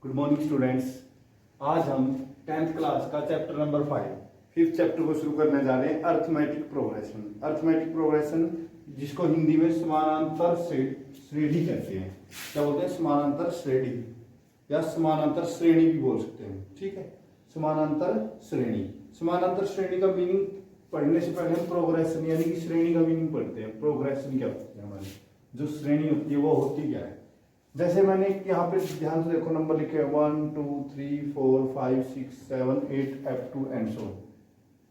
Good morning students. आज हम 10th class का चैप्टर नंबर 5 चैप्टर को शुरू करने जा रहे हैं। Arithmetic progression. अर्थमेटिक प्रोग्रेशन जिसको हिंदी में समानांतर श्रेणी कहते हैं। क्या बोलते हैं? समानांतर श्रेणी या समानांतर श्रेणी भी बोल सकते हैं। ठीक है, समानांतर श्रेणी। समानांतर श्रेणी का मीनिंग पढ़ने से पहले हम प्रोग्रेशन यानी कि श्रेणी का मीनिंग पढ़ते हैं। प्रोग्रेशन क्या होती है? हमारी जो श्रेणी होती है वो होती क्या है? जैसे मैंने यहाँ पे ध्यान से देखो, नंबर लिखे हैं 1 2 3 4 5 6 7 8 up to एंड सो।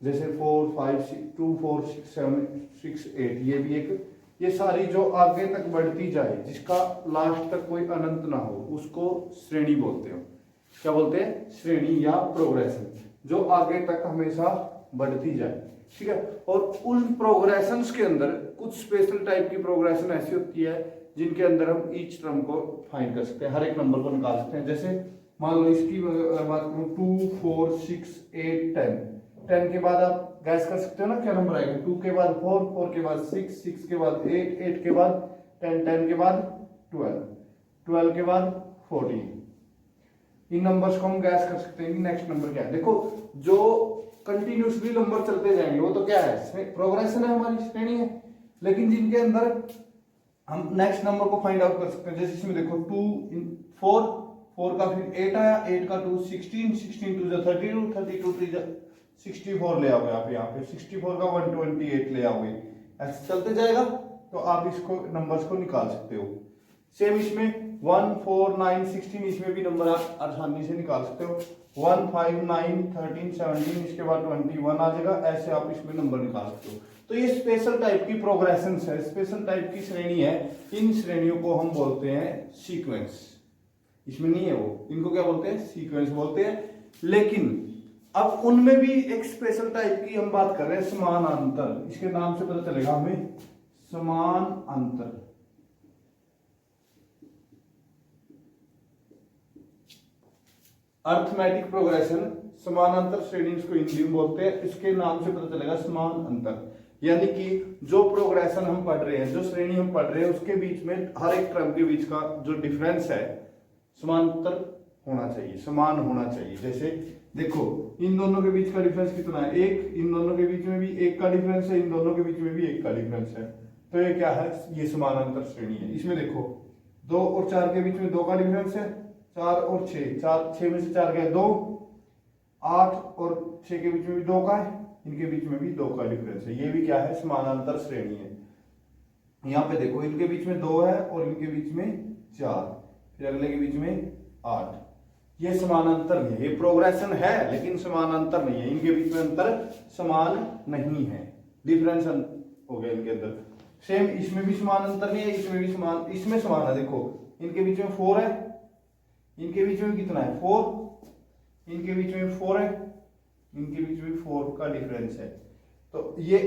जैसे 4 5 6 2 4 6 7 6 8, ये भी एक, ये सारी जो आगे तक बढ़ती जाए, जिसका लास्ट तक कोई अनंत ना हो, उसको श्रेणी बोलते हैं। क्या बोलते हैं? श्रेणी या प्रोग्रेशन, जो आगे तक हमेशा बढ़ती जाए। ठीक है, और उन प्रोग्रेशंस के अंदर कुछ स्पेशल टाइप की प्रोग्रेशन ऐसी होती है जिनके अंदर हम ईच टर्म को फाइंड कर सकते हैं, हर एक नंबर को निकाल सकते हैं। जैसे मान लो इसकी बात करूं, 2 4 6 8 10 के बाद आप गैस कर सकते हो ना क्या नंबर आएगा। 2 के बाद 4, 4 के बाद 6, 6 के बाद 8, 8 के बाद 10, 10 के बाद 12, 12 के बाद 14। इन नंबर्स को हम गैस कर सकते हैं कि नेक्स्ट नंबर क्या है। देखो, जो कंटिन्यूसली नंबर चलते जाएंगे वो तो क्या है? प्रोग्रेशन है, हमारी श्रेणी है। लेकिन जिनके अंदर हम नेक्स्ट नंबर को फाइंड आउट कर सकते हैं, जैसे इसमें देखो 2 4 4 का फिर 8 आया, 8 का 2 16, 16 2 32, 32 3 64 ले आओगे आप यहाँ पे, 64 का 128 ले आओगे। ऐसे चलते जाएगा तो आप इसको नंबर्स को निकाल सकते हो। सेम इसमें 1 4 9 16, इसमें भी नंबर आप आसानी से निकाल सकते हो। 1 5 9 13 17, इसके बाद 21 आ जाएगा। ऐसे आप इसमें नंबर निकाल सकते हो। तो ये स्पेशल टाइप की प्रोग्रेशन है, स्पेशल टाइप की श्रेणी है। इन श्रेणियों को हम बोलते हैं सीक्वेंस। इसमें नहीं है वो, इनको क्या बोलते हैं? सीक्वेंस बोलते हैं। लेकिन अब उनमें भी एक स्पेशल टाइप की हम बात कर रहे हैं, समानांतर। इसके नाम से पता चलेगा हमें, समानांतर। अर्थमेटिक प्रोग्रेशन, समानांतर श्रेणी इसको हिंदी में बोलते हैं। इसके नाम से पता चलेगा समानांतर। यानी कि जो प्रोग्रेशन हम पढ़ रहे हैं, जो श्रेणी हम पढ़ रहे हैं, उसके बीच में हर एक टर्म के बीच का जो डिफरेंस है समानांतर होना चाहिए, समान होना चाहिए। जैसे देखो, इन दोनों के बीच का डिफरेंस कितना है? 1। इन दोनों के बीच में भी 1 का डिफरेंस है, इन दोनों के बीच में भी 1 का डिफरेंस है। तो ये क्या है? ये समानांतर श्रेणी है। इसमें देखो 2 और 4 के बीच में 2 का डिफरेंस है, 4 और 6, 6 में से 4 गया 2, 8 और 6 के बीच में भी 2 का है, इनके बीच में भी 2 का डिफरेंस है। ये भी क्या है? समानांतर श्रेणी है। यहाँ पे देखो, इनके बीच में 2 है और इनके बीच में 4, फिर अगले के बीच में 8। ये समानांतर नहीं है, ये प्रोग्रेशन है लेकिन समानांतर नहीं है। इनके बीच में अंतर समान नहीं है, डिफरेंस हो गया इनके अंदर। सेम इसमें भी समानांतर नहीं है, इसमें भी समान, इसमें समान है। देखो, इनके बीच में 4 है, इनके बीच में कितना है? 4, इनके बीच में 4 है, इनके बीच में 4 का डिफरेंस है। तो ये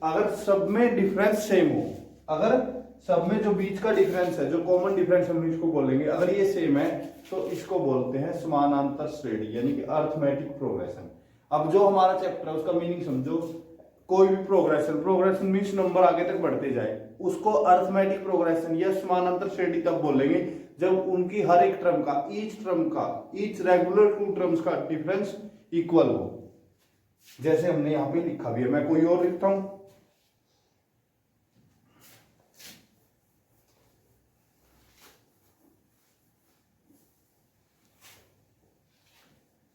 अगर सब में डिफरेंस सेम हो, अगर सब में जो बीच का डिफरेंस है, जो कॉमन डिफरेंस हम इसको बोलेंगे, अगर ये सेम है तो इसको बोलते हैं समानांतर श्रेणी, यानी कि अर्थमेटिक प्रोग्रेशन। अब जो हमारा चैप्टर है उसका मीनिंग समझो। कोई भी प्रोग्रेशन मीन्स नंबर आगे तक बढ़ते जाए, उसको अर्थमेटिक प्रोग्रेशन या समानांतर श्रेणी तब बोलेंगे जब उनकी हर एक टर्म का ईच रेगुलर 2 टर्म्स का डिफरेंस इक्वल हो। जैसे हमने यहां पे लिखा भी है, मैं कोई और लिखता हूं।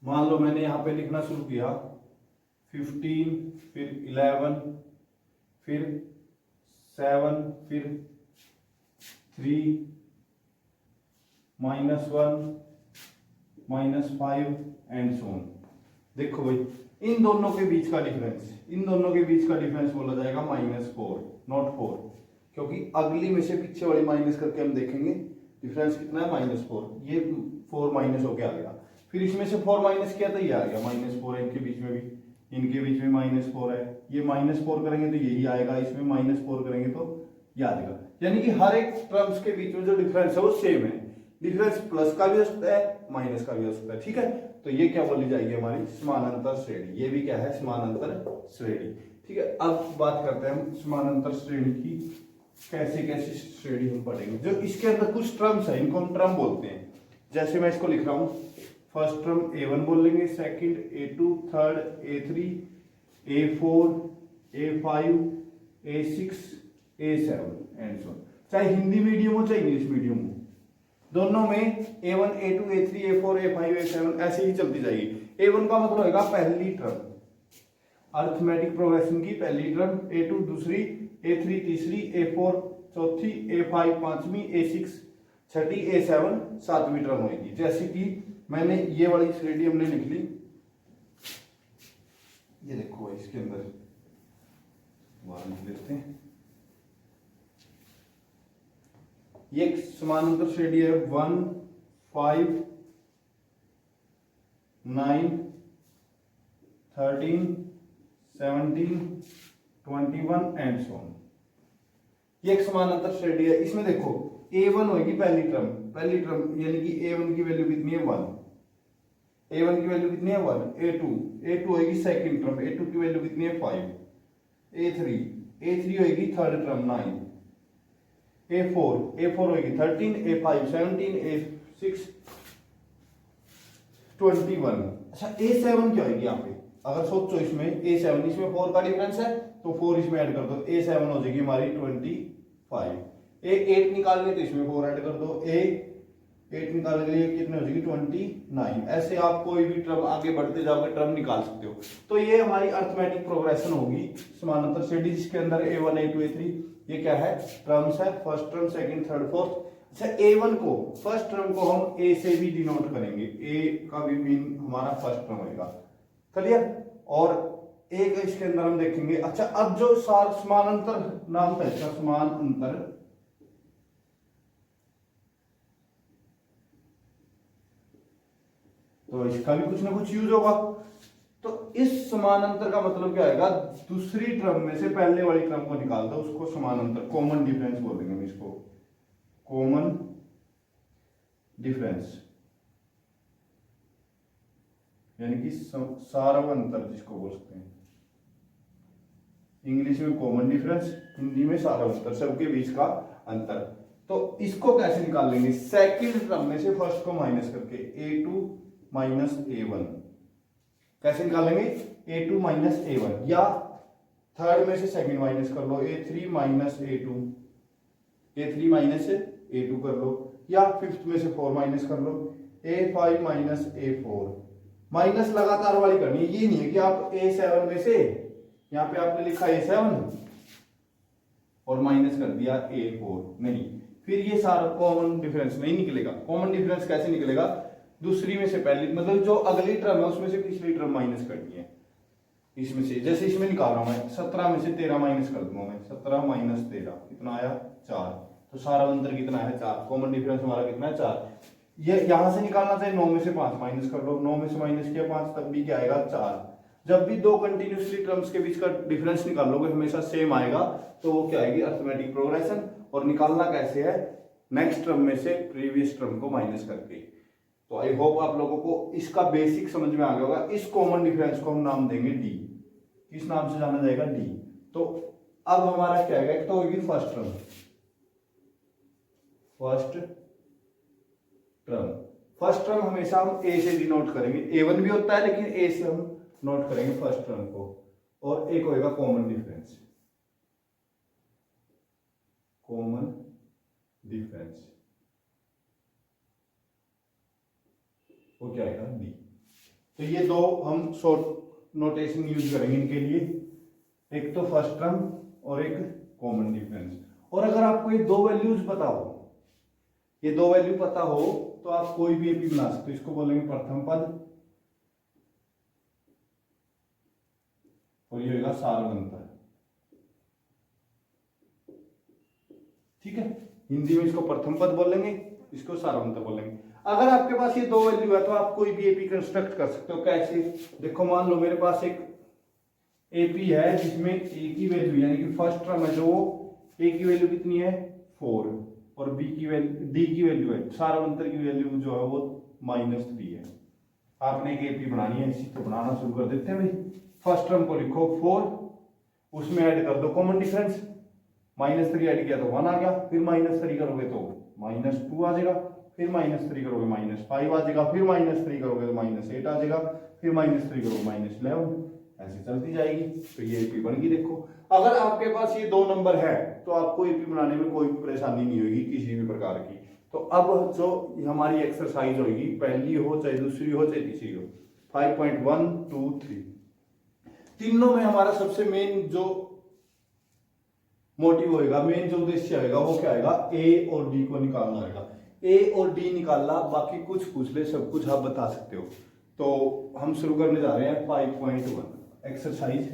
मान लो मैंने यहां पे लिखना शुरू किया 15, फिर 11, फिर 7, फिर 3, -1, -5 एंड सो ऑन। देखो भाई, इन दोनों के बीच का डिफरेंस, इन दोनों के बीच का डिफरेंस बोला जाएगा -4, नॉट 4, क्योंकि अगली में से पीछे वाली माइनस करके हम देखेंगे डिफरेंस कितना है, -4। ये 4 माइनस होके आ गया, फिर इसमें से 4 माइनस किया तो ये आ गया -4 है। इनके बीच में भी, इनके बीच में -4 है, ये -4 करेंगे तो यही आएगा, इसमें -4 करेंगे तो ये आ जाएगा। यानी कि हर एक टर्म्स के बीच में जो डिफरेंस है वो सेम है। डिफरेंस प्लस का भी हो सकता है, माइनस का भी हो सकता है। ठीक है, तो ये क्या बोली जाएगी? हमारी समानांतर श्रेणी। ये भी क्या है? समानांतर श्रेणी। ठीक है, अब बात करते हैं हम समानांतर श्रेणी की। कैसे कैसे श्रेणी हम पढ़ेंगे। जो इसके अंदर कुछ टर्म्स है, इनको हम टर्म बोलते हैं। जैसे मैं इसको लिख रहा हूं, फर्स्ट टर्म A1 बोल लेंगे, second A2, third A3, A4, A5, A6, A7 and so. चाहे हिंदी मीडियम हो चाहे इंग्लिश मीडियम हो, दोनों में A1, A2, A3, A4, A5, A7 ऐसे ही चलती जाएगी। A1 का मतलब होगा पहली टर्म, अर्थमेटिक प्रोग्रेशन की पहली टर्म, A2 दूसरी, A3 तीसरी, A4 चौथी, A5 पांचवी, A6 छठी, A7 सातवीं टर्म होगी। जैसे कि मैंने ये वाली श्रेणी हमने लिख ली, ये देखो इसके अंदर लिख लेते हैं, ये एक समानांतर श्रेणी है 1, 5, 9, 13, 17, 21 एंड सो ऑन। ये एक समानांतर श्रेणी है। इसमें देखो A1 होगी पहली टर्म यानी कि A1 की वैल्यू कितनी है 1, A1 की वैल्यू कितनी है 1, A2 होगी सेकंड टर्म, A2 की वैल्यू कितनी है 5, A3 होगी थर्ड टर्म 9, A4 होगी 13, A5 17, A6 21। अच्छा A7 क्या होगी यहाँ पे, अगर सोचो इसमें A7, इसमें 4 का डिफरेंस है तो 4 इसमें ऐड कर दो, A7 हो जाएगी हमारी 25। A8 निकालने तो इसमें 4 ऐड कर दो, A8 निकालने के लिए कितने हो जाएगी 29। ऐसे आप कोई भी टर्म आगे बढ़ते जाओगे टर्म निकाल सकते हो। तो ये हमारी अर्थमेटिक प्रोग्रेशन होगी समानांतर श्रेणी, जिसके अंदर A1, A2, A3 ये क्या है टर्म्स है, first term, second, third, fourth. अच्छा A1 को, फर्स्ट टर्म को हम A से भी डिनोट करेंगे, A का भी मीन हमारा फर्स्ट टर्म होगा, क्लियर। और एक इसके अंदर हम देखेंगे। अच्छा अब जो समानांतर नाम था इसका, समानांतर, तो इसका भी कुछ ना कुछ यूज होगा। तो इस समानांतर का मतलब क्या आएगा, दूसरी टर्म में से पहले वाली टर्म को निकाल दो, उसको समानांतर, कॉमन डिफरेंस बोलेंगे हम इसको, कॉमन डिफरेंस यानी कि सारवंतर जिसको बोल सकते हैं, इंग्लिश में कॉमन डिफरेंस, हिंदी में सारवंतर, सबके बीच का अंतर। तो इसको कैसे निकाल लेंगे, सेकंड टर्म में से फर्स्ट को माइनस करके, A2 माइनस A1 कैसे निकालेंगे, A2 माइनस A1, या थर्ड में से सेकंड माइनस कर लो, A3 minus A2, A3 minus A2 कर लो, या फिफ्थ में से 4 माइनस कर लो, A5 माइनस A4। माइनस लगातार वाली करनी है, ये नहीं है कि आप A7 में से, यहां पे आपने लिखा A7 और माइनस कर दिया A4, नहीं, फिर ये सारा कॉमन डिफरेंस नहीं निकलेगा। कॉमन डिफरेंस कैसे निकलेगा, दूसरी में से पहली, मतलब जो अगली टर्म है उसमें से पिछली टर्म माइनस करनी है, इसमें से, जैसे इसमें निकाल रहा हूं मैं, 17 में से 13 माइनस कर दूंगा मैं, 17 माइनस 13 कितना आया 4, तो सारा अंतर कितना है 4, कॉमन डिफरेंस हमारा कितना है 4। ये यहां से निकालना चाहिए 9 में से 5 माइनस कर लो, 9 में से माइनस किया 5, तब भी क्या आएगा 4। जब भी दो कंटिन्यूसली टर्म्स के बीच का डिफरेंस निकालोगे हमेशा सेम आएगा, तो वो क्या आएगी अर्थमेटिक प्रोग्रेशन। और निकालना कैसे है, नेक्स्ट टर्म में से प्रीवियस टर्म को माइनस करके। तो आई होप आप लोगों को इसका बेसिक समझ में आ गया होगा। इस कॉमन डिफरेंस को हम नाम देंगे डी, किस नाम से जाना जाएगा, डी। तो अब हमारा क्या आएगा, एक तो होगी फर्स्ट टर्म, फर्स्ट टर्म हमेशा हम ए से डिनोट करेंगे, A1 भी होता है लेकिन ए से हम नोट करेंगे फर्स्ट टर्म को। और एक होएगा कॉमन डिफरेंस, वो क्या आएगा डी। तो ये दो हम शॉर्ट नोटेशन यूज करेंगे इनके लिए, एक तो फर्स्ट टर्म और एक कॉमन डिफरेंस। और अगर आपको ये दो वैल्यूज पता हो, ये दो वैल्यू पता हो, तो आप कोई भी एपी बना सकते हो। इसको बोलेंगे प्रथम पद और ये होगा सारवंतर, ठीक है। हिंदी में इसको प्रथम पद बोलेंगे, इसको सारवंतर बोलेंगे। अगर आपके पास ये दो वैल्यू है तो आप कोई भी एपी कंस्ट्रक्ट कर सकते हो। कैसे, देखो मान लो मेरे पास एक एपी है जिसमें ए की वैल्यू यानी कि फर्स्ट टर्म है, जो ए की वैल्यू कितनी है 4 और बी की वैल्यू, डी की वैल्यू है, सारवंतर की वैल्यू जो है वो -3 है। आपने एक एपी बनानी है, इसी को बनाना शुरू कर देते हैं भाई। फर्स्ट टर्म को लिखो 4, उसमें ऐड कर दो कॉमन डिफरेंस, -3 ऐड किया तो 1 आ गया, फिर -3 करोगे तो -2 आ जाएगा, फिर -3 करोगे -5 आ जाएगा, फिर -3 करोगे तो -8 आ जाएगा, फिर -3 करोगे -11, ऐसे चलती जाएगी। तो ये एपी बन गई। देखो अगर आपके पास ये दो नंबर है तो आपको एपी बनाने में कोई भी परेशानी नहीं होगी किसी भी प्रकार की। तो अब जो हमारी एक्सरसाइज होगी, पहली हो चाहे दूसरी हो चाहे तीसरी हो, 5.1, 2, 3 तीनों में हमारा सबसे मेन जो मोटिव होएगा, मेन जो उद्देश्य आएगा वो क्या आएगा, ए और डी को निकालना आएगा। ए और डी निकालना, बाकी कुछ पूछ ले सब कुछ आप बता सकते हो। तो हम शुरू करने जा रहे हैं 5.1 एक्सरसाइज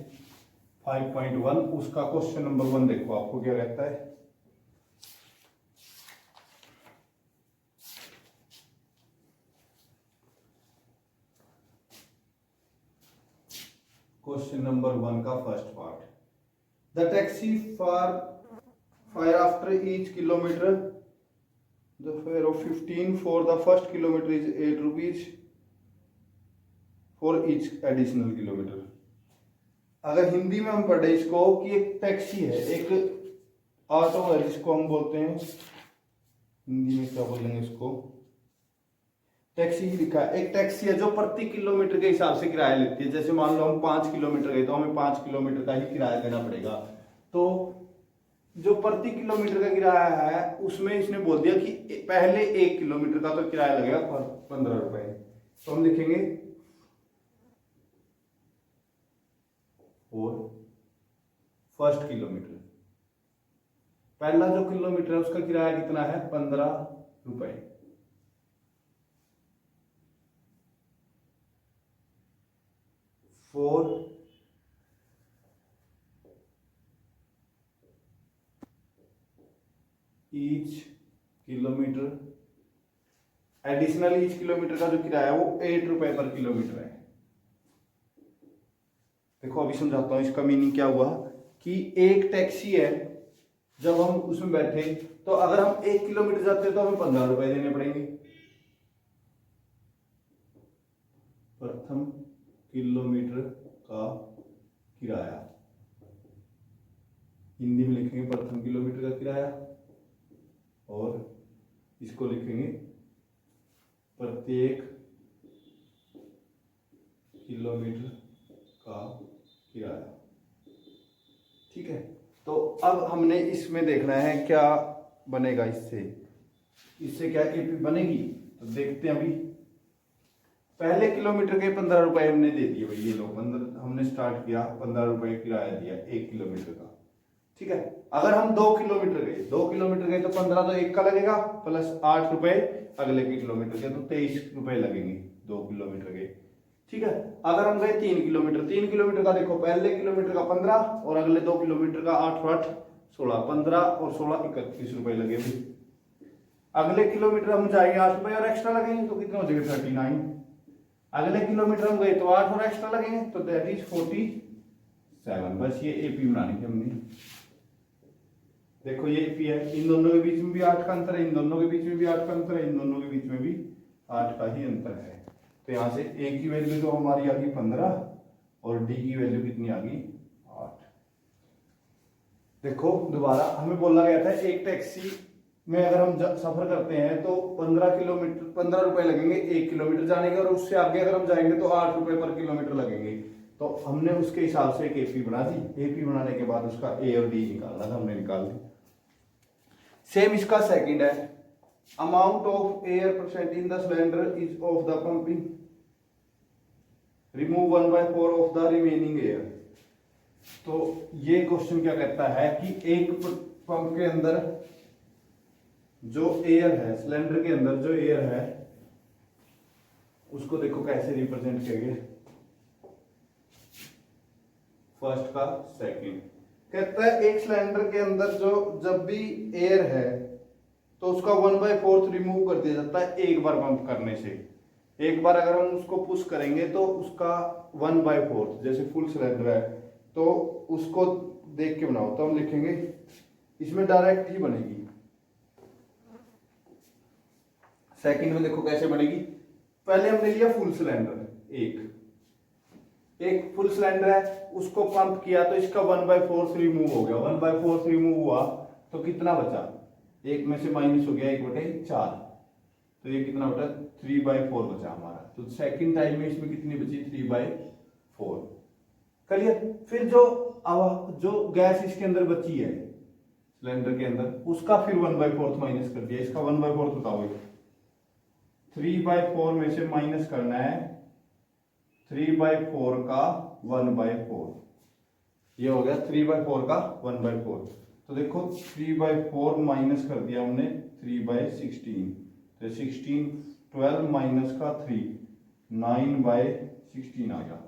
5.1। उसका क्वेश्चन नंबर 1 देखो आपको क्या कहता है। क्वेश्चन नंबर 1 का first part, the taxi fare after each kilometer, the fare of 15 for the first kilometer is 8 rupees for each additional kilometer। अगर हिंदी में हम पढ़े इसको कि एक टैक्सी है, एक ऑटो है जिसको हम बोलते हैं, हिंदी में क्या बोलेंगे इसको, टैक्सी ही लिखा है। एक टैक्सी है जो प्रति किलोमीटर के हिसाब से किराया लेती है। जैसे मान लो हम 5 किलोमीटर गए तो हमें 5 किलोमीटर का ही किराया देना पड़ेगा। तो जो प्रति किलोमीटर का किराया है उसमें इसने बोल दिया कि पहले 1 किलोमीटर का तो किराया लगेगा 15 रुपए। तो हम लिखेंगे और फर्स्ट किलोमीटर, पहला जो किलोमीटर है उसका किराया कितना है, 15 रुपए। For each kilometre, additional each kilometre का जो किराया है वो 8 रुपए पर किलोमीटर है। देखो अभी समझाता हूं इसका मीनिंग क्या हुआ कि एक टैक्सी है, जब हम उसमें बैठे तो अगर हम 1 किलोमीटर जाते हैं तो हमें 15 रुपए देने पड़ेंगे। प्रथम किलोमीटर का किराया, हिंदी में लिखेंगे प्रथम किलोमीटर का किराया, और इसको लिखेंगे प्रत्येक किलोमीटर का किराया। ठीक है, तो अब हमने इसमें देखना है क्या बनेगा इससे क्या एपी बनेगी। तो देखते हैं। अभी पहले किलोमीटर के 15 रुपए हमने दे दिए भाई, ये लो हमने स्टार्ट किया, 15 रुपए किराया दिया 1 किलोमीटर का। ठीक है, अगर हम 2 किलोमीटर गए तो 15 तो 1 का लगेगा, प्लस 8 रुपए अगले के किलोमीटर के, तो 23 रुपए लगेंगे 2 किलोमीटर के। ठीक है, अगर हम गए 3 किलोमीटर का, देखो पहले किलोमीटर का 15 और अगले 2 किलोमीटर का 8 और 8 16, 15 और 16 31 रुपए लगे भाई। अगले किलोमीटर हम जाएंगे 8 रुपए और एक्स्ट्रा लगेंगे, तो कितना हो जाएगा 39। अगले किलोमीटर हम गए तो 8 और एक्स्ट्रा लगेंगे, तो दैट इज 47। बस ये एपी बनानी है हमने। देखो ये एपी है, इन दोनों के बीच में भी 8 का अंतर है, इन दोनों के बीच में भी 8 का अंतर है, इन दोनों के बीच में भी 8 का ही अंतर है। तो यहाँ से ए की वैल्यू तो हमारी आ गई 15 और डी की वैल्यू कितनी आ गई 8। देखो दोबारा हमें बोला गया था एक टैक्सी में अगर हम सफर करते हैं तो 15 रुपए लगेंगे 1 किलोमीटर जाने के, और उससे आगे अगर हम जाएंगे तो 8 रुपए पर किलोमीटर लगेंगे। तो हमने उसके हिसाब से एक एपी बना दी। एपी बनाने के बाद उसका ए और डी निकालना था, हमने निकाल दी। सेम इसका सेकंड है, amount of air percent in the cylinder is of the pumping, remove 1/4 of the remaining air. तो ये क्वेश्चन क्या कहता है कि एक पंप के अंदर जो एयर है, सिलेंडर के अंदर जो एयर है उसको देखो कैसे रिप्रेजेंट करेंगे, फर्स्ट का सेकंड। कहता है एक सिलेंडर के अंदर जो जब भी एयर है तो उसका 1/4 रिमूव कर दिया जाता है एक बार पंप करने से। एक बार अगर हम उसको पुश करेंगे तो उसका 1/4, जैसे फुल सिलेंडर है तो उसको देख के बनाओ, तो हम लिखेंगे इसमें डायरेक्ट ही बनेगी। सेकंड में देखो कैसे बनेगी, पहले हमने लिया फुल सिलेंडर, एक फुल सिलेंडर है उसको पंप किया तो इसका 1/4 रिमूव हो गया, 1/4 रिमूव हुआ तो कितना बचा, एक में से माइनस हो गया 1/4, तो ये कितना बचा 3/4 बचा हमारा। तो सेकंड टाइम में इसमें कितनी बची 3/4। क्लियर। फिर जो गैस इसके अंदर बची है सिलेंडर के अंदर उसका फिर 1/4 माइनस कर दिया। इसका 1/4 बताओ। 3/4 में से माइनस करना है 3/4 का 1/4। ये हो गया 3/4 का 1/4। तो देखो 3/4 माइनस कर दिया हमने 3/16। तो 16 12 माइनस का 3 9/16 आ गया।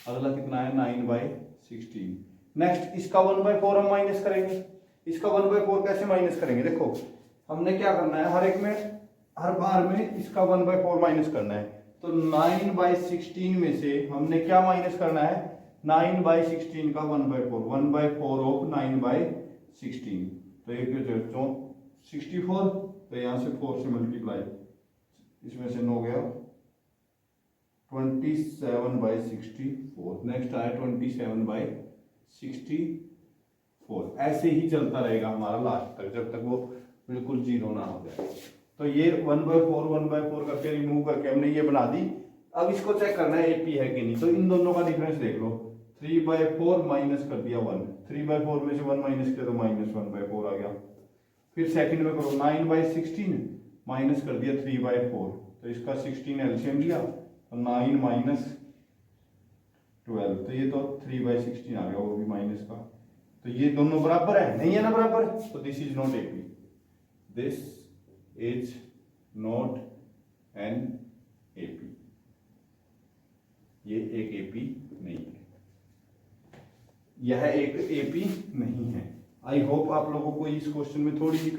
अगला कितना है 9/16। नेक्स्ट इसका 1/4 हम माइनस करेंगे। इसका 1/4 कैसे माइनस करेंगे? देखो हमने क्या करना है, हर बार में इसका 1/4 माइनस करना है। तो 9/16 में से हमने क्या माइनस करना है 9/16 का 1/4 1/4 ऑफ 9/16। तो एक 64। तो यहां से 4 से मल्टीप्लाई, इसमें से 9 गया 27/64। नेक्स्ट आया 27/64। ऐसे ही चलता रहेगा हमारा लास्ट तक, जब तक वो बिल्कुल जीरो ना हो जाए। तो ये 1/4 करके रिमूव करके हमने ये बना दी। अब इसको चेक करना है एपी है कि नहीं। तो इन दोनों का डिफरेंस देख लो। 3/4 माइनस कर दिया 1। 3/4 में से 1 माइनस किया तो -1/4 आ गया। फिर सेकंड में करो 9/16 माइनस कर दिया 3/4। तो इसका 16 एलसीएम लिया तो 9 - 12। तो ये तो 3/16 आ गया, वो भी माइनस का। तो ये दोनों बराबर है, नहीं है ना बराबर? तो this is not AP. This is not an AP. ये एक एपी नहीं है, यह एक एपी नहीं है। आई होप आप लोगों को इस क्वेश्चन में थोड़ी सी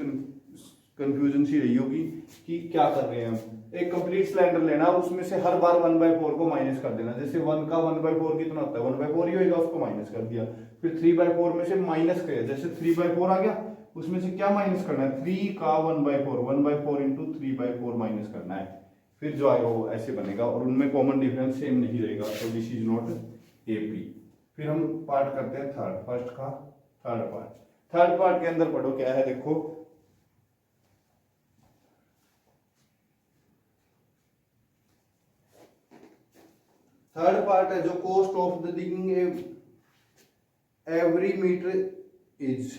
कंफ्यूजन सी रही होगी कि क्या कर रहे हैं हम। एक कंप्लीट सिलेंडर लेना और उसमें से हर बार 1/4 को माइनस कर देना। जैसे 1 का 1/4 कितना होता है 1/4 ही होगा, उसको माइनस कर दिया। फिर 3/4 में से माइनस किया, जैसे 3/4 आ गया उसमें से क्या माइनस करना है 3 का 1/4 1/4 इंटू 3/4 माइनस करना है। फिर जो आएगा वो ऐसे बनेगा और उनमें कॉमन डिफरेंस सेम नहीं रहेगा। तो दिस इज नॉट एपी। फिर हम पार्ट करते हैं थर्ड। फर्स्ट का थर्ड पार्ट। थर्ड पार्ट के अंदर पढ़ो क्या है, देखो थर्ड पार्ट है जो cost of the digging every meter is.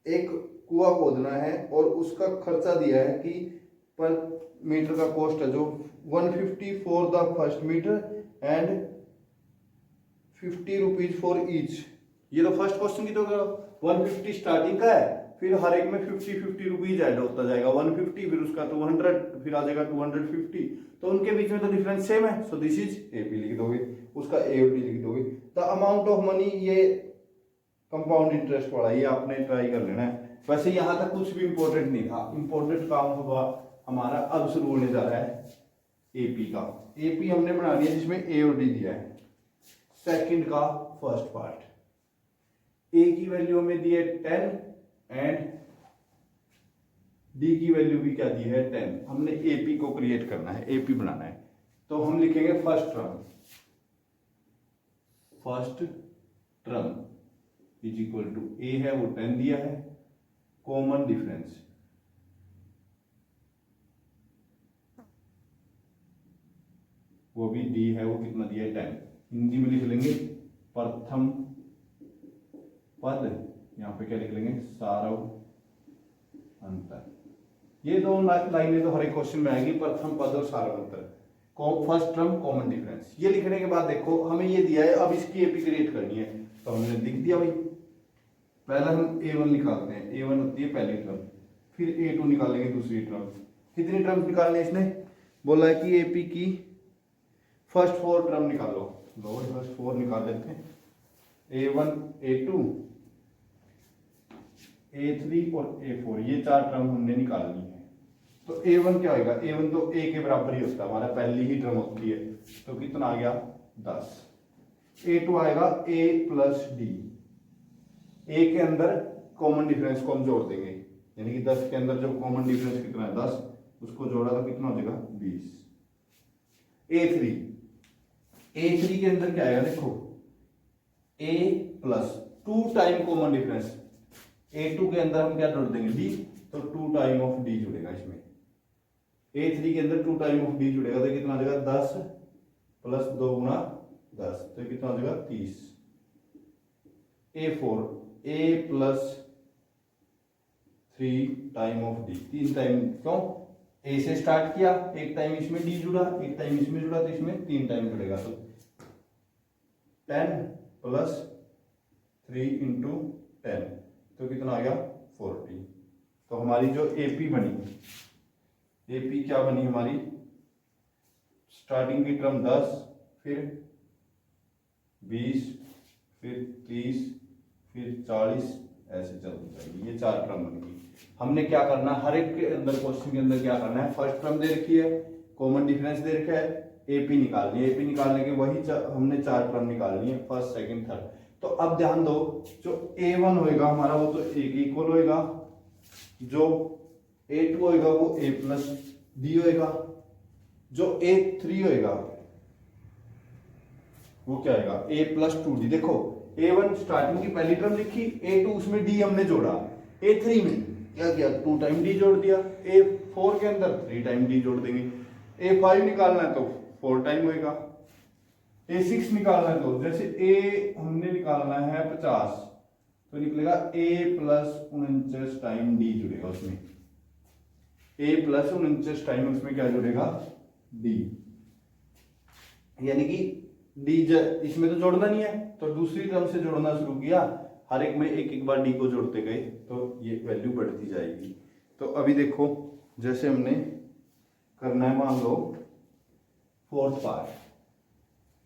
एक कुआं खोदना है और उसका खर्चा दिया है कि पर मीटर का कॉस्ट है जो 150 for the first meter and 50 rupees for each. ये तो फर्स्ट क्वेश्चन की तो 150 स्टार्टिंग का है, फिर हर एक में 50 रुपीज ऐड होता जाएगा। 150 फिर उसका 200 फिर आ जाएगा 250। तो उनके बीच में तो डिफरेंस सेम है। सो दिस इज एपी लिख दोगे, उसका एओडी लिख दोगे। द अमाउंट ऑफ मनी, ये कंपाउंड इंटरेस्ट वाला, ये आपने ट्राई कर लेना है। वैसे यहां तक कुछ भी इंपॉर्टेंट नहीं था। इंपॉर्टेंट काम होगा हमारा अब शुरू होने जा रहा है एपी का। एपी हमने बना लिया जिसमें ए और डी दिया है। सेकंड का फर्स्ट पार्ट, ए की वैल्यू हमें दी है 10 एंड डी की वैल्यू भी क्या दी है 10। हमने एपी को क्रिएट करना है, एपी बनाना है। तो हम लिखेंगे first term is equal to a है वो 10 दिया है, कॉमन डिफरेंस वो भी डी है वो कितना दिया है 10। हिंदी में लिख लेंगे प्रथम पद, यहां पे क्या लिख लेंगे सारव अंतर। ये दो लाइनें तो हर एक क्वेश्चन में आएगी, प्रथम पद और सारव अंतर। फर्स्ट टर्म कॉमन डिफरेंस ये लिखने के बाद देखो हमें ये दिया है, अब इसकी एपी क्रिएट करनी है। तो हमने लिख दिया भाई, पहला हम A1 निकालते हैं। A1 होती है पहली टर्म, फिर A2 निकालेंगे दूसरी टर्म। कितनी टर्म निकालनी है इसने? बोला है कि एपी की फर्स्ट 4 टर्म निकालो। लो फर्स्ट 4 निकाल लेते हैं। A1 A2 A3 और A4, ये 4 टर्म हमने निकालनी है। तो A1 क्या होगा? A1 तो A के बराबर ही होता है, हमारा पहली ही टर्म होती है। तो कितना आ गया 10। A2 आएगा A प्लस डी। ए के अंदर कॉमन डिफरेंस को हम जोड़ देंगे, यानी कि 10 के अंदर जब कॉमन डिफरेंस कितना है 10, उसको जोड़ा तो कितना हो जाएगा 20। A3 के अंदर क्या आएगा देखो, A plus 2 time common difference. A2 के अंदर हम क्या जोड़ देंगे D, तो 2 टाइम ऑफ D जुड़ेगा इसमें। A3 के अंदर 2 टाइम ऑफ D जुड़ेगा तो कितना आ जाएगा 10 प्लस 2 गुना 10 तो कितना आ जाएगा 30। A4 A plus 3 time of D, 3 time, क्यों A से स्टार्ट किया, एक टाइम इसमें D जुड़ा, एक टाइम इसमें जुड़ा, तो इसमें 3 टाइम जुड़ेगा तो 10 प्लस 3 इंटू 10 तो कितना आ गया 40। तो हमारी जो एपी बनी, एपी क्या बनी हमारी, स्टार्टिंग की टर्म 10, फिर 20, फिर 30, फिर 40, ऐसे चलती जाएगी, ये 4 टर्म बन गई। हमने क्या करना, हर एक के अंदर क्वेश्चन के अंदर क्या करना है, फर्स्ट टर्म दे रखी है, कॉमन डिफरेंस दे रखा है, एपी निकालनी है, एपी निकालने के वही हमने 4 टर्म निकालनी है, फर्स्ट सेकंड थर्ड। तो अब ध्यान दो, जो A1 होएगा हमारा वो तो A के इक्वल होएगा, जो A2 होएगा वो A प्लस D होएगा, जो A3 होएगा वो क्या आएगा A प्लस 2D। देखो A1 स्टार्टिंग की पहली टर्म लिखी, A2 उसमें D हमने जोड़ा, A3 में क्या किया 2 टाइम D जोड़ दिया, A4 के अंदर 3 टाइम D जोड़ देंगे, A5 निकालना है तो 4 टाइम होएगा, A6 निकालना है तो जैसे A हमने निकालना है 50 तो निकलेगा A प्लस 49 टाइम D जुड़ेगा उसमें, A प्लस 49 टाइम उसमें क्या जुड़ेगा D, यानी कि D इसमें तो जोड़ना नहीं है तो दूसरी टर्म से जोड़ना शुरू किया, हर एक में एक एक बार D को जोड़ते गए तो ये वैल्यू बढ़ती जाएगी। तो अभी देखो जैसे हमने करना है, मान लो फोर्थ पार्ट,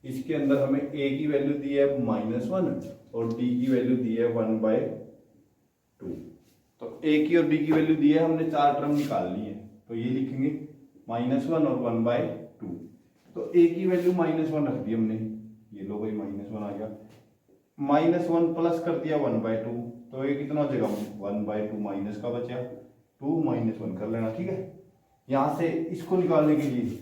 इसके अंदर हमें A की वैल्यू दी है -1 और D की वैल्यू दी है 1/2। तो A की और B की वैल्यू दी है, हमने 4 टर्म निकालनी है तो ये लिखेंगे -1 और 1/2। तो A की वैल्यू -1 रख दी हमने, ये लो भाई -1 आ गया, -1 प्लस कर दिया 1/2 तो ये कितना हो जाएगा 1/2 माइनस का बचा 2 -1 कर लेना, ठीक है। यहां से इसको निकालने के लिए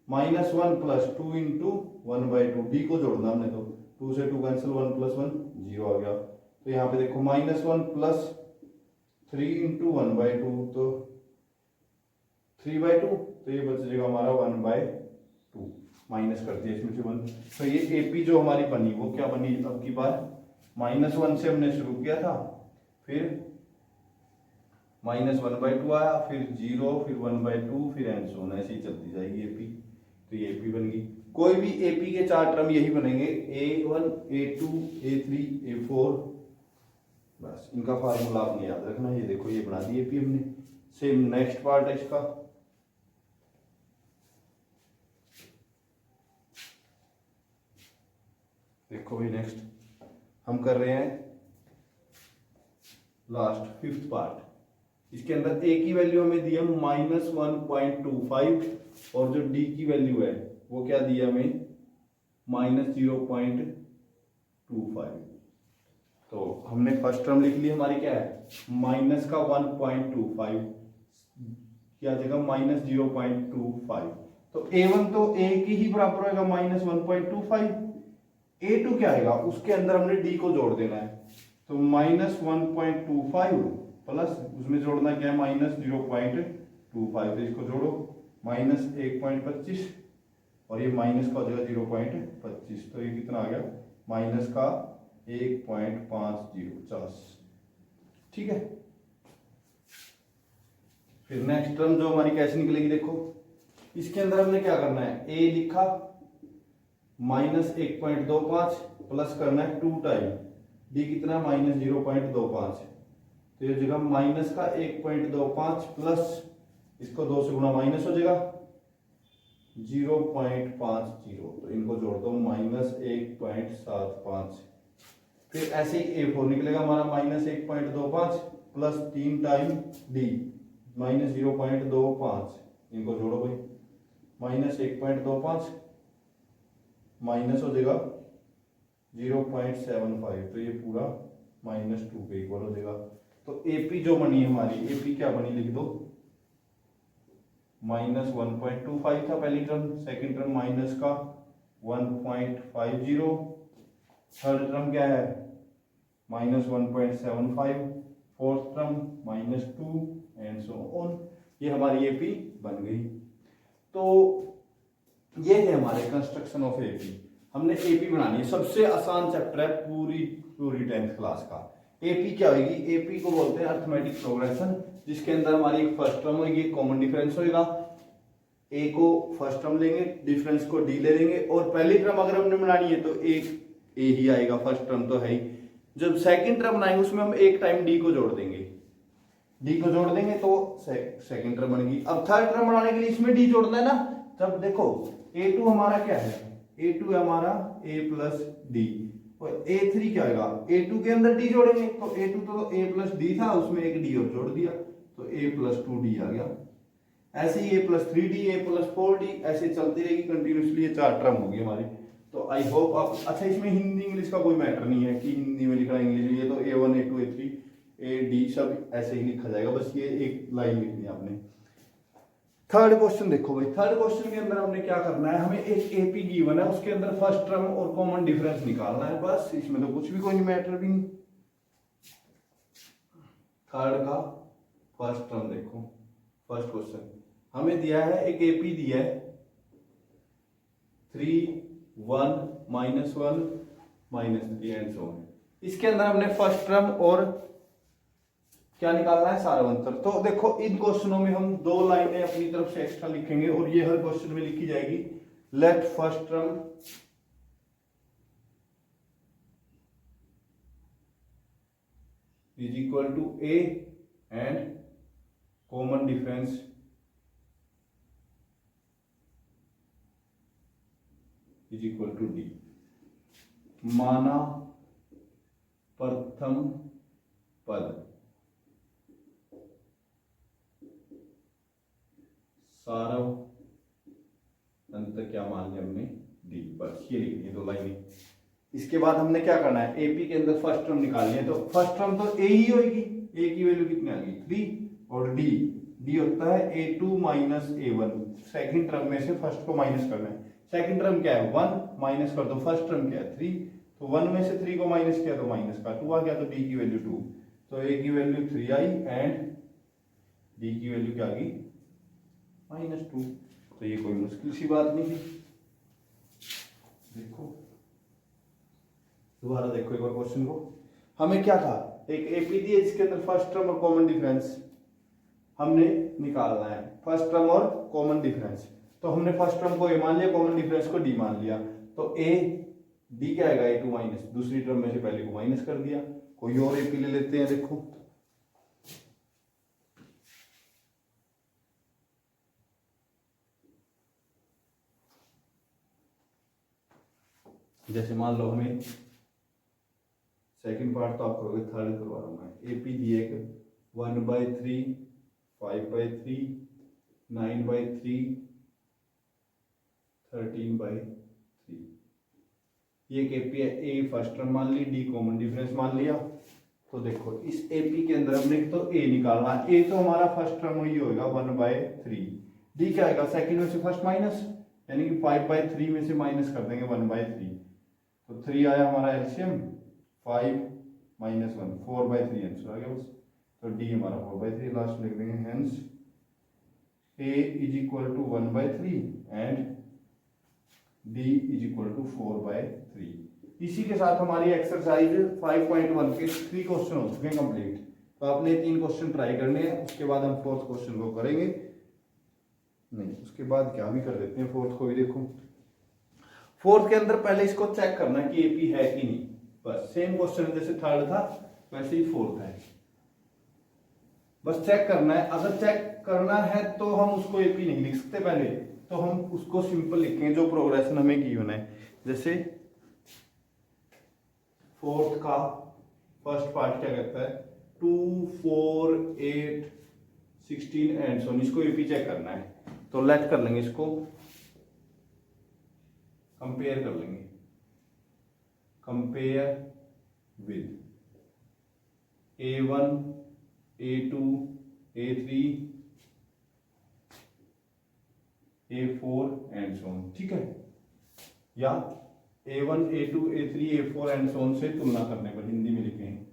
-1 प्लस 2 इंटू 1/2, डी को जोड़ना हमने तो 2 से 2 कैंसिल, 1 प्लस 1 0 आ गया। तो यहाँ पे देखो -1 प्लस 3 इंटू 1/2 तो 3/2, तो ये बच जाएगा हमारा 1/2, माइनस कर दिया इसमें से 1। तो ये एपी जो हमारी बनी वो क्या बनी, अब की बार -1 से हमने शुरू किया था, फिर -1/2 आया, फिर 0, फिर 1/2, फिर एंड सो ऑन, ऐसे ही चलती जाएगी एपी। तो ये एपी बन गई। कोई भी एपी के 4 टर्म यही बनेंगे, A1, A2, A3, A4, बस इनका फार्मूला आपने याद रखना। ये देखो ये बना दी एपी हमने। सेम नेक्स्ट पार्ट है इसका, देखो भाई नेक्स्ट हम कर रहे हैं लास्ट 5th पार्ट। इसके अंदर A की वैल्यू हमें दी है -1.25 और जो D की वैल्यू है वो क्या दिया हमें -0.25। तो हमने फर्स्ट टर्म लिख ली, हमारी क्या है माइनस का 1.25 क्या जगह -0.25। तो A1 तो A की ही बराबर होगा -1.25, A2 क्या आएगा उसके अंदर हमने D को जोड़ देना है तो -1.25 प्लस उसमें जोड़ना क्या है -0.25, तो इसको जोड़ो -1.25 और ये माइनस का हो जाएगा 0.25, तो ये कितना आ गया माइनस का 1.50, ठीक है। फिर नेक्स्ट टर्म जो हमारी कैसे निकलेगी, देखो इसके अंदर हमने क्या करना है, A लिखा -1.25 प्लस करना है 2 टाइम D कितना -0.25, तो ये जगह माइनस का 1.25 प्लस इसको 2 से गुणा माइनस हो जाएगा 0.50, तो इनको जोड़ दो -1.75। फिर ऐसे ही A4 निकलेगा हमारा -1.25 प्लस 3 टाइम D -0.25, इनको जोड़ो भाई -1.25 माइनस हो जाएगा 0.75, तो ये पूरा -2 के इक्वल हो जाएगा। तो एपी जो बनी है हमारी, एपी क्या बनी लिख दो -1.25 था पहली टर्म, सेकंड टर्म माइनस का 1.50, थर्ड टर्म क्या है -1.75, fourth term -2 and so on. ये हमारी एपी बन गई। तो ये है हमारे कंस्ट्रक्शन ऑफ एपी। हमने एपी बनानी है, सबसे आसान चैप्टर है पूरी 10th क्लास का। एपी क्या होगी? एपी को बोलते हैं अर्थमेटिक प्रोग्रेशन, जिसके अंदर हमारी एक फर्स्ट टर्म होगी, एक कॉमन डिफरेंस होगा। ए को फर्स्ट टर्म लेंगे, डिफरेंस को डी ले लेंगे, और पहली टर्म अगर हमने बनानी है तो एक ए ही आएगा, फर्स्ट टर्म तो है ही। जब सेकंड टर्म बनाएंगे उसमें हम एक टाइम डी को जोड़ देंगे, डी को जोड़ देंगे तो सेकंड टर्म बनेगी। अब थर्ड टर्म बनाने के लिए इसमें डी जोड़ना है ना। तब देखो a2 हमारा क्या है? a2 है हमारा a प्लस डी, और a3 क्या होगा? a2 के अंदर d जोड़ेंगे, तो a2 तो a प्लस डी था, उसमें एक d और जोड़ दिया तो a प्लस 2d आ गया। ऐसे ही a plus 3d, a plus 4d, ऐसे चलती रहेगी कंटिन्यूसली। ये 4 टर्म होगी हमारी। तो आई होप आप, अच्छा इसमें हिंदी इंग्लिश का कोई मैटर नहीं है कि हिंदी में लिखना इंग्लिश में, ये तो a1 a2 a3 A D सब ऐसे ही लिखा जाएगा, बस ये एक लाइन लिखनी है आपने। थर्ड क्वेश्चन देखो भाई, थर्ड क्वेश्चन के अंदर हमने क्या करना है? हमें एक एपी गिवन है, उसके अंदर फर्स्ट टर्म और कॉमन डिफरेंस निकालना है, बस। इसमें तो कुछ भी कोई मैटर भी नहीं। थर्ड का फर्स्ट टर्म देखो, फर्स्ट क्वेश्चन हमें दिया है, एक एपी दिया है 3 1 -1 -3 एंड सो ऑन। इसके अंदर हमने फर्स्ट टर्म और क्या निकालना है? सारांतर। तो देखो इन क्वेश्चनों में हम 2 लाइनें अपनी तरफ से एक्स्ट्रा लिखेंगे, और ये हर क्वेश्चन में लिखी जाएगी। Let first term is equal to A and common difference is equal to D. माना प्रथम पद सारव अंत क्या मान लिया हमने? डी। बस ये लिखनी है 2 लाइनें। इसके बाद हमने क्या करना है? एपी के अंदर फर्स्ट टर्म निकालनी है, तो फर्स्ट टर्म तो ए ही होगी। ए की वैल्यू कितनी आ गई? 3, और डी होता है a2 minus a1। Second term में से फर्स्ट को माइनस करना है। सेकंड टर्म क्या है? 1, माइनस कर दो, फर्स्ट टर्म क्या है? 3, तो 1 में से 3 को माइनस किया तो माइनस का 2 आ गया, तो डी की वैल्यू 2, तो ए की वैल्यू 3 आई एंड डी की वैल्यू क्या आ गई? -2। तो ये कोई मुश्किल सी बात नहीं थी। देखो दोबारा देखो एक बार क्वेश्चन को। हमें क्या था? एक एपी दी है जिसके अंदर फर्स्ट टर्म और कॉमन डिफरेंस हमने निकालना है, फर्स्ट टर्म और कॉमन डिफरेंस। तो हमने फर्स्ट टर्म को ए मान लिया, कॉमन डिफरेंस को डी मान लिया, तो ए डी क्या आएगा? a2 माइनस, दूसरी टर्म में से पहले को माइनस कर दिया। कोई और एपी ले लेते हैं। देखो जैसे मान लो हमें सेकंड पार्ट तो आप करोगे, थर्ड करवा रहा हूं मैं। एपी दिए 1/3 5/3 9/3 13/3। ये एक एपी है। ए फर्स्ट टर्म मान ली, डी कॉमन डिफरेंस मान लिया। तो देखो इस एपी के अंदर हमने तो ए निकालना है। ए तो हमारा फर्स्ट टर्म ही होगा 1/3। डी क्या आएगा? सेकंड में से फर्स्ट माइनस, यानी कि 5/3 में से माइनस कर देंगे 1/3, तो 3 आया हमारा एलसीएम। 5 - 1 4/3 आंसर आ गया बस। तो डी हमारा 4/3 लास्ट लिख देंगे। Hence A is equal to 1/3 and D is equal to 4/3। इसी के साथ हमारी एक्सरसाइज 5.1 के 3 क्वेश्चन हो चुके हैं कंप्लीट। तो आपने 3 क्वेश्चन ट्राई करने हैं, उसके बाद हम 4th क्वेश्चन को करेंगे। नहीं, उसके बाद क्या भी कर देते हैं, 4th को भी देखो। 4th के अंदर पहले इसको चेक करना है कि एपी है कि नहीं, बस। सेम क्वेश्चन जैसे थर्ड था वैसे ही 4th है, बस चेक करना है। अगर चेक करना है तो हम उसको एपी नहीं लिख सकते पहले, तो हम उसको सिंपल लिखेंगे जो प्रोग्रेशन हमें गिवन है। जैसे 4th का फर्स्ट पार्ट क्या कहता है? 2 4 8 16 एंड सो ऑन। इसको एपी चेक करना है, तो लेट कर लेंगे, इसको कंपेयर कर लेंगे। Compare with A1 A2 A3 A4 and so on, ठीक है। या A1 A2 A3 A4 and so on से तुलना करने पर, हिंदी में लिखे हैं,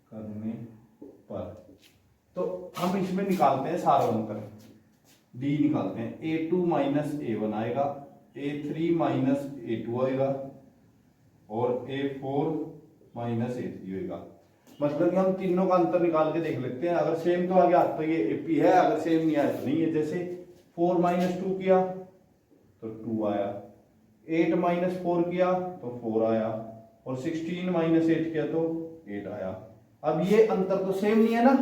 करने पर। तो हम इसमें निकालते हैं सारा अंतर, डी निकालते हैं, A2 माइनस A1 आएगा, A3 माइनस A2 आएगा और A4 माइनस A3 होगा। मतलब कि हम तीनों का अंतर निकाल के देख लेते हैं, अगर सेम तो आ गया तो ये AP है, अगर सेम नहीं आया तो नहीं है। जैसे 4 माइनस 2 किया तो 2 आया, 8 माइनस 4 किया तो 4 आया और 16 माइनस 8 किया तो 8 आया। अब ये अंतर तो सेम नहीं है ना,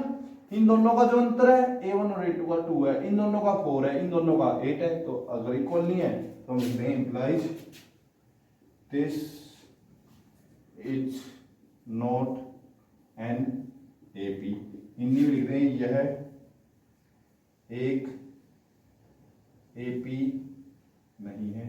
इन दोनों का जो अंतर है A1 और A2 का 2 है, इन दोनों का 4 है, इन दोनों का 8 है। तो अगर इक्वल नहीं है तो हम लिखते हैं implies this is not an AP। Hindi में लिखते हैं यह एक AP नहीं है।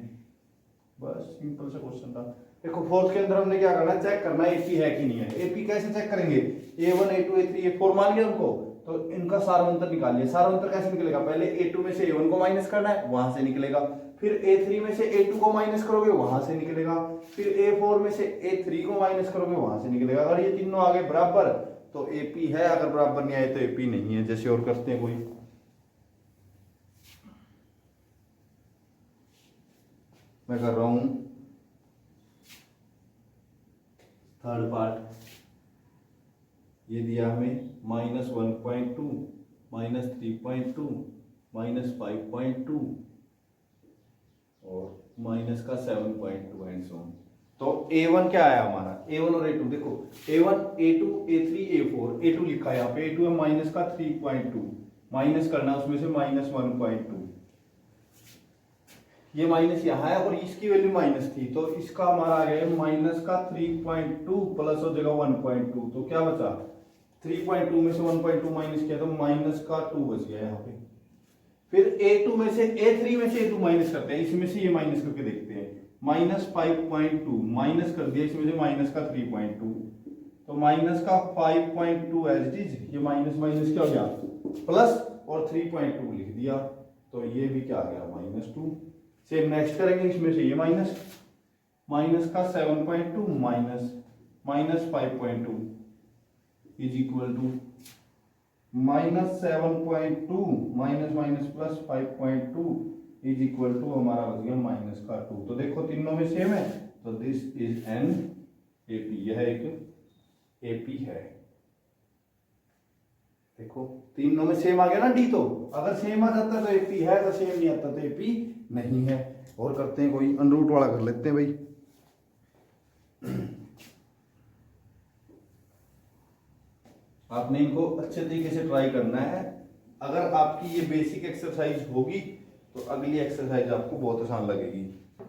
बस सिंपल सा क्वेश्चन था। देखो फोर्थ के अंदर हमने क्या करना है, चेक करना है AP है कि नहीं है। AP कैसे चेक करेंगे, A1 A2 A3 A4 मान लिया उनको, तो इनका सारांतर निकालिए। सारांतर कैसे निकलेगा, पहले A2 में से A1 को माइनस करना है, वहां से निकलेगा, फिर A3 में से A2 को माइनस करोगे वहां से निकलेगा, फिर A4 में से A3 को माइनस करोगे वहां से निकलेगा। अगर ये तीनों आगे बराबर तो AP है, अगर बराबर नहीं आए तो AP नहीं है। जैसे और करते हैं कोई, मैं कर रहा हूं थर्ड पार्ट। ये दिया हमें -1.2 -3.2 -5.2 और माइनस का 7.2 एंड सो ऑन। तो A1 क्या आया हमारा, A1 और A2 देखो, A1 A2 A3 A4, A2 लिखा है यहाँ पे, A2 है माइनस का 3.2, माइनस करना उसमें से -1.2, ये माइनस यहाँ है और इसकी वैल्यू माइनस थी, तो इसका हमारा आ गया माइनस का 3.2 प्लस हो जाएगा 1.2, तो क्या बचा 3.2 में से 1.2 माइनस किया तो माइनस का 2 बच गया यहाँ पे। फिर A2 में से A3 में से A2 माइनस करते हैं, इसमें से ये माइनस करके देखते हैं, -5.2 माइनस कर दिया, इसमें से माइनस का 3.2, तो माइनस का 5.2 एज इट इज, ये माइनस माइनस क्या हो गया प्लस और 3.2 लिख दिया, तो ये भी क्या आ गया -2। सेम नेक्स्ट करेंगे, इसमें से ये माइनस का 7.2 minus 5.2 is equal to -7.2 minus minus plus 5.2 is equal to हमारा बच गया माइनस का 2। तो देखो तीनों में सेम है, तो दिस इज एन AP, यह एक AP है। देखो तीनों में सेम आ गया ना D, तो अगर सेम आ जाता तो AP है, अगर सेम नहीं आता तो AP नहीं है। और करते हैं कोई अनरूट वाला कर लेते हैं भाई। आपने इनको अच्छे तरीके से ट्राई करना है। अगर आपकी ये बेसिक एक्सरसाइज होगी तो अगली एक्सरसाइज आपको बहुत आसान लगेगी।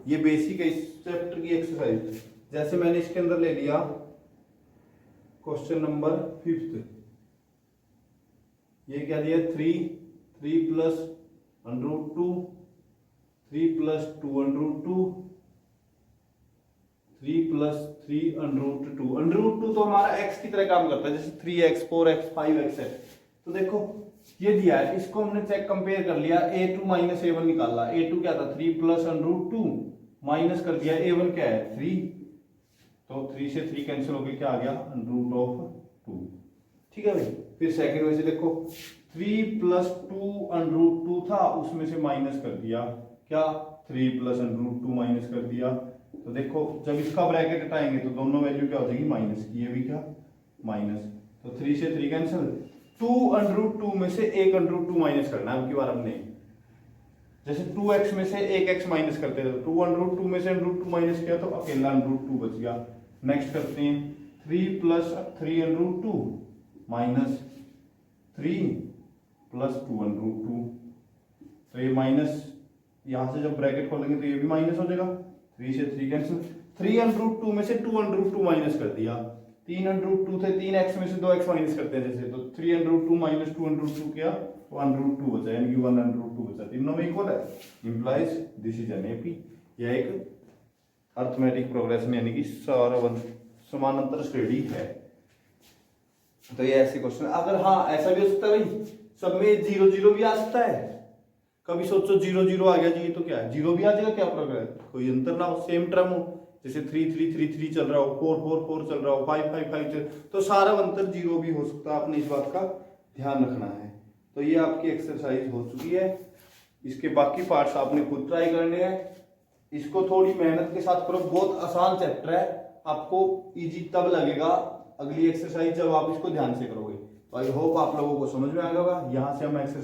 ये बेसिक है इस चैप्टर की एक्सरसाइज। जैसे मैंने इसके अंदर ले लिया क्वेश्चन नंबर 5th, ये क्या दिया 3 प्लस √2 3 प्लस 2√2 3 प्लस 3√2। √2 तो हमारा x की तरह काम करता है, जैसे 3x 4x 5x है। तो देखो ये दिया है, इसको हमने चेक कंपेयर कर लिया, A2 माइनस A1 निकाला। A2 क्या था 3 प्लस √2 माइनस कर दिया A1 क्या है 3, तो 3 से 3 कैंसिल हो गया, क्या आ गया √2। ठीक है भाई। फिर सेकंड में से देखो 3 प्लस 2√2 था, उसमें से माइनस कर दिया, क्या 3 प्लस √2 माइनस कर दिया। तो देखो जब इसका ब्रैकेट हटाएंगे तो दोनों वैल्यू क्या हो जाएगी माइनस की, ये भी क्या माइनस, तो 3 से 3 कैंसिल। 2√2 में से 1√2 माइनस करना है। अब की बार हमने जैसे 2x में से 1x माइनस करते थे, 2√2 में से √2 माइनस किया तो अकेला √2 बच गया। नेक्स्ट करते हैं 3 प्लस 3√2 माइनस 3 प्लस 2√2, तो ये माइनस, यहां से जब ब्रैकेट खोलेंगे तो ये भी माइनस हो जाएगा, 3 से 3 कैंसिल। 3√2 में से 2√2 माइनस कर दिया, 3√2 थे, 3x में से 2x माइनस करते हैं जैसे, तो 3√2 माइनस 2√2 किया तो 1√2 बचा, यानी कि 1√2 बचा। तीनों में इक्वल है, implies this is an AP। यह एक अर्थमेटिक प्रोग्रेशन यानी कि समानांतर श्रेणी है। तो ये ऐसे क्वेश्चन, अगर हाँ ऐसा भी हो सकता है भाई सब में 0 0 भी आ सकता है। कभी सोचो 0 0 आ गया जी, तो क्या है 0 भी आ जाएगा, क्या प्रोग्रेस, कोई अंतर ना हो, सेम टर्म हो, जैसे 3 3 3 3 चल रहा हो, 4 4 4 चल रहा हो, 5 5 5 चल, तो सारा अंतर 0 भी हो सकता है। आपने इस बात का ध्यान रखना है। तो ये आपकी एक्सरसाइज हो चुकी है। इसके बाकी पार्ट्स आपने खुद ट्राई करने हैं। इसको थोड़ी मेहनत के साथ करो, बहुत आसान चैप्टर है, आपको इजी तब लगेगा अगली एक्सरसाइज जब आप इसको ध्यान से करोगे। तो आई होप आप लोगों को समझ में आ गया होगा। यहाँ से हम एक्सरसाइज